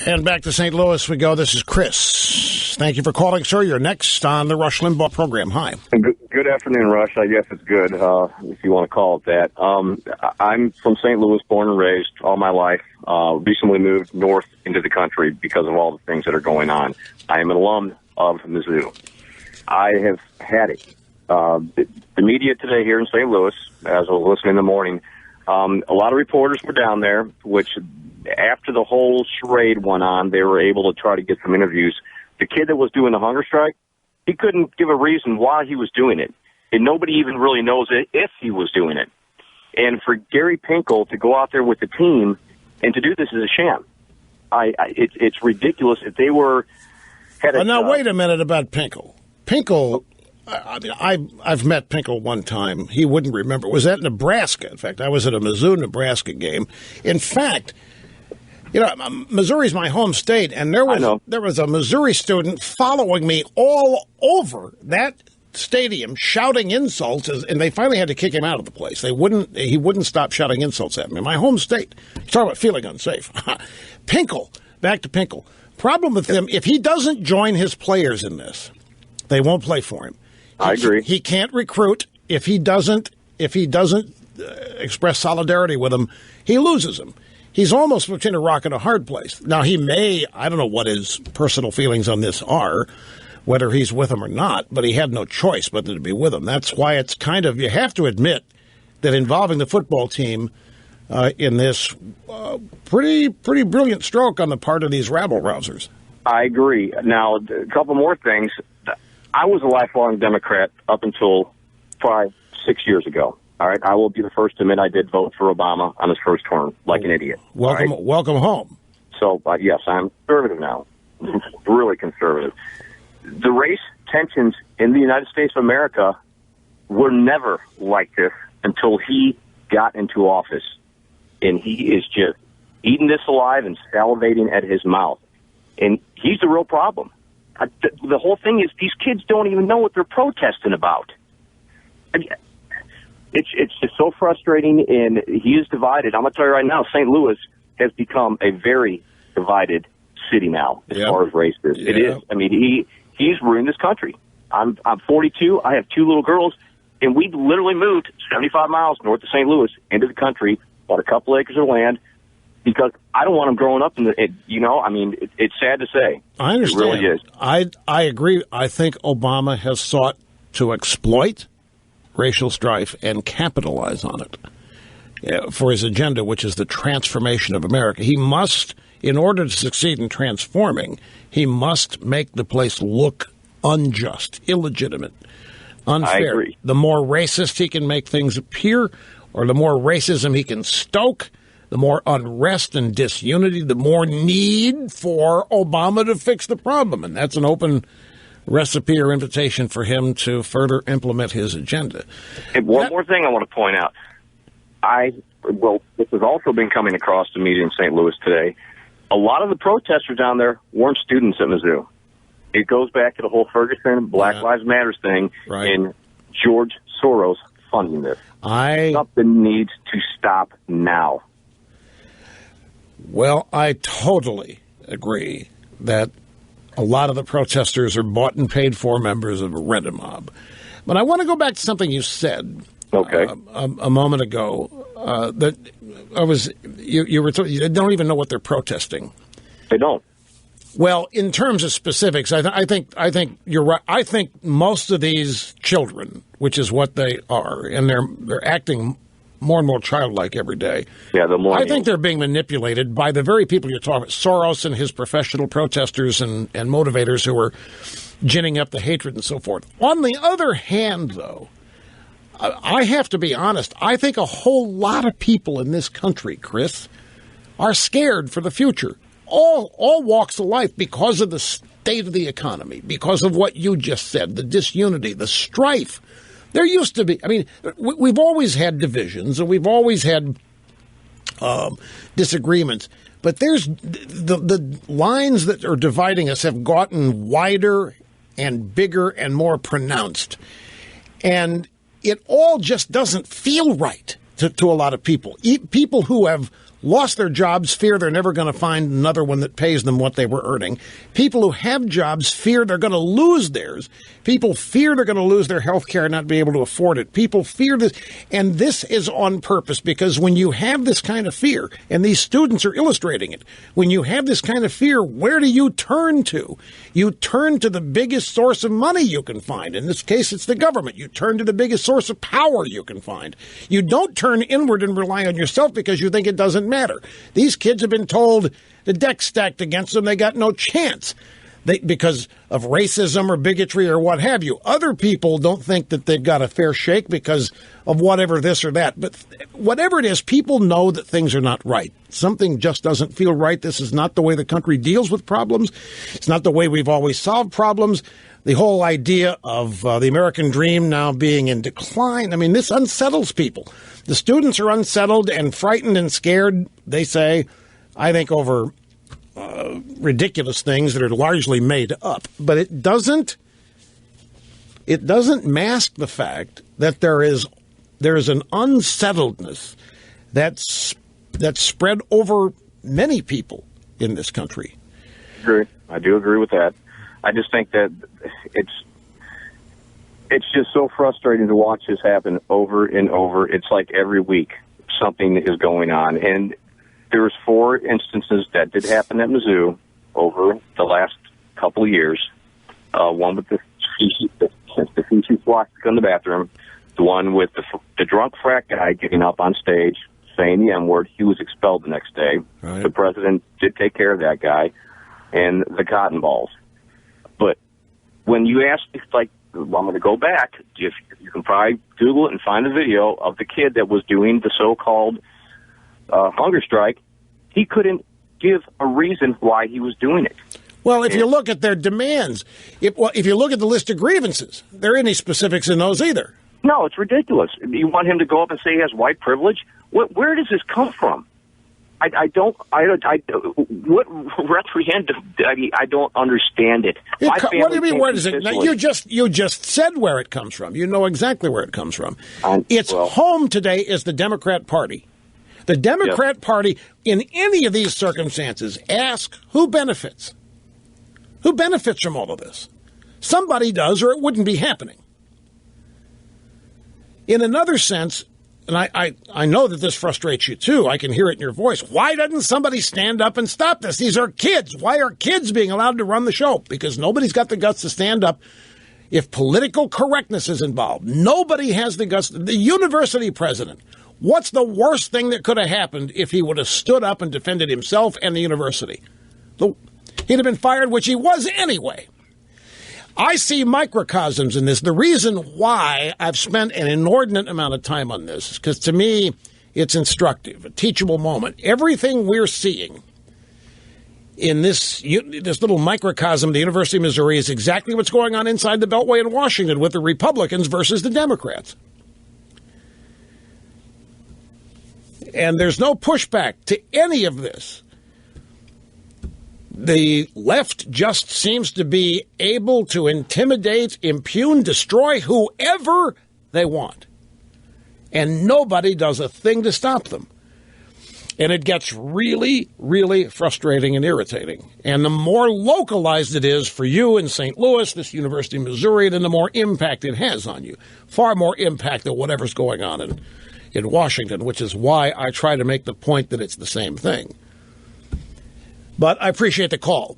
And back to St. Louis we go. This is Chris. Thank you for calling, sir. You're next on the Rush Limbaugh program. Hi. Good afternoon, Rush. I guess it's good, if you want to call it that. I'm from St. Louis, born and raised all my life. Recently moved north into the country because of all the things that are going on. I am an alum of Mizzou. I have had it. The media today here in St. Louis, as I was listening in the morning, a lot of reporters were down there, which after the whole charade went on, they were able to try to get some interviews. The kid that was doing the hunger strike, he couldn't give a reason why he was doing it. And nobody even really knows if he was doing it. And for Gary Pinkel to go out there with the team and to do this is a sham. It's ridiculous. If they were... Now, wait a minute about Pinkel. Pinkel... I've met Pinkel one time. He wouldn't remember. It was at Nebraska. In fact, I was at a Mizzou-Nebraska game. In fact, you know, Missouri's my home state, and there was a Missouri student following me all over that stadium shouting insults, and they finally had to kick him out of the place. He wouldn't stop shouting insults at me. My home state. Talk about feeling unsafe. Pinkel, back to Pinkel. Problem with him, if he doesn't join his players in this, they won't play for him. I agree. He can't recruit if he doesn't express solidarity with them. He loses them. He's almost between a rock and a hard place. Now, I don't know what his personal feelings on this are, whether he's with them or not, but he had no choice but to be with them. That's why it's kind of, you have to admit that involving the football team in this pretty brilliant stroke on the part of these rabble-rousers. I agree. Now, a couple more things. I was a lifelong Democrat up until 5-6 years ago. All right, I will be the first to admit I did vote for Obama on his first term, like an idiot. Welcome home. So, yes, I'm conservative now, really conservative. The race tensions in the United States of America were never like this until he got into office, and he is just eating this alive and salivating at his mouth, and he's the real problem. The whole thing is these kids don't even know what they're protesting about. I mean, it's just so frustrating, and he is divided. I'm going to tell you right now, St. Louis has become a very divided city now as far as race is. It is. I mean, he's ruined this country. I'm 42. I have 2 little girls, and we literally moved 75 miles north of St. Louis into the country, bought a couple acres of land, because I don't want them growing up in it's sad to say. I understand. It really is. I agree. I think Obama has sought to exploit racial strife and capitalize on it for his agenda, which is the transformation of America. He must, in order to succeed in transforming, he must make the place look unjust, illegitimate, unfair. I agree. The more racist he can make things appear, or the more racism he can stoke, the more unrest and disunity, the more need for Obama to fix the problem. And that's an open recipe or invitation for him to further implement his agenda. And one more thing I want to point out. This has also been coming across the media in St. Louis today. A lot of the protesters down there weren't students at Mizzou. It goes back to the whole Ferguson, Black Lives Matter thing, and George Soros funding this. Something needs to stop now. Well, I totally agree that a lot of the protesters are bought and paid for members of a rent-a mob. But I want to go back to something you said a moment ago. That you don't even know what they're protesting. They don't. Well, in terms of specifics, I think you're right. I think most of these children, which is what they are, and they're acting more and more childlike every day. Yeah, I think they're being manipulated by the very people you're talking about, Soros and his professional protesters and motivators who are ginning up the hatred and so forth. On the other hand, though, I have to be honest, I think a whole lot of people in this country, Chris, are scared for the future. All walks of life, because of the state of the economy, because of what you just said, the disunity, the strife. There used to be, we've always had divisions and we've always had disagreements, but there's the lines that are dividing us have gotten wider and bigger and more pronounced. And it all just doesn't feel right to a lot of people. People who have lost their jobs fear they're never going to find another one that pays them what they were earning. People who have jobs fear they're going to lose theirs. People fear they're going to lose their health care and not be able to afford it. People fear this. And this is on purpose, because when you have this kind of fear, and these students are illustrating it, when you have this kind of fear, where do you turn to? You turn to the biggest source of money you can find. In this case, it's the government. You turn to the biggest source of power you can find. You don't turn inward and rely on yourself because you think it doesn't matter. These kids have been told the deck's stacked against them. They got no chance because of racism or bigotry or what have you. Other people don't think that they've got a fair shake because of whatever this or that. But whatever it is, people know that things are not right. Something just doesn't feel right. This is not the way the country deals with problems. It's not the way we've always solved problems. The whole idea of the American dream now being in decline, I mean, this unsettles people. The students are unsettled and frightened and scared, they say, I think, over ridiculous things that are largely made up. But it doesn't mask the fact that there is an unsettledness that's spread over many people in this country. I do agree with that. I just think that it's just so frustrating to watch this happen over and over. It's like every week something is going on. And there's 4 instances that did happen at Mizzou over the last couple of years. One with the feces swastika in the bathroom. The one with the drunk frat guy getting up on stage saying the M-word. He was expelled the next day. Right. The president did take care of that guy. And the cotton balls. But when you ask, like, I'm going to go back, if you can probably Google it and find a video of the kid that was doing the so-called hunger strike, he couldn't give a reason why he was doing it. Well, if you look at their demands, if you look at the list of grievances, there aren't any specifics in those either. No, it's ridiculous. You want him to go up and say he has white privilege? Where does this come from? What referendum? I don't understand it. What do you mean? Where does it? Now, you just said where it comes from. You know exactly where it comes from. Its home today is the Democrat Party. The Democrat Party, in any of these circumstances, ask who benefits. Who benefits from all of this? Somebody does, or it wouldn't be happening. In another sense, and I know that this frustrates you, too. I can hear it in your voice. Why doesn't somebody stand up and stop this? These are kids. Why are kids being allowed to run the show? Because nobody's got the guts to stand up if political correctness is involved. Nobody has the guts. The university president, what's the worst thing that could have happened if he would have stood up and defended himself and the university? He'd have been fired, which he was anyway. I see microcosms in this. The reason why I've spent an inordinate amount of time on this is because, to me, it's instructive, a teachable moment. Everything we're seeing in this little microcosm, the University of Missouri, is exactly what's going on inside the Beltway in Washington with the Republicans versus the Democrats. And there's no pushback to any of this. The left just seems to be able to intimidate, impugn, destroy whoever they want. And nobody does a thing to stop them. And it gets really, really frustrating and irritating. And the more localized it is for you in St. Louis, this University of Missouri, then the more impact it has on you. Far more impact than whatever's going on in Washington, which is why I try to make the point that it's the same thing. But I appreciate the call.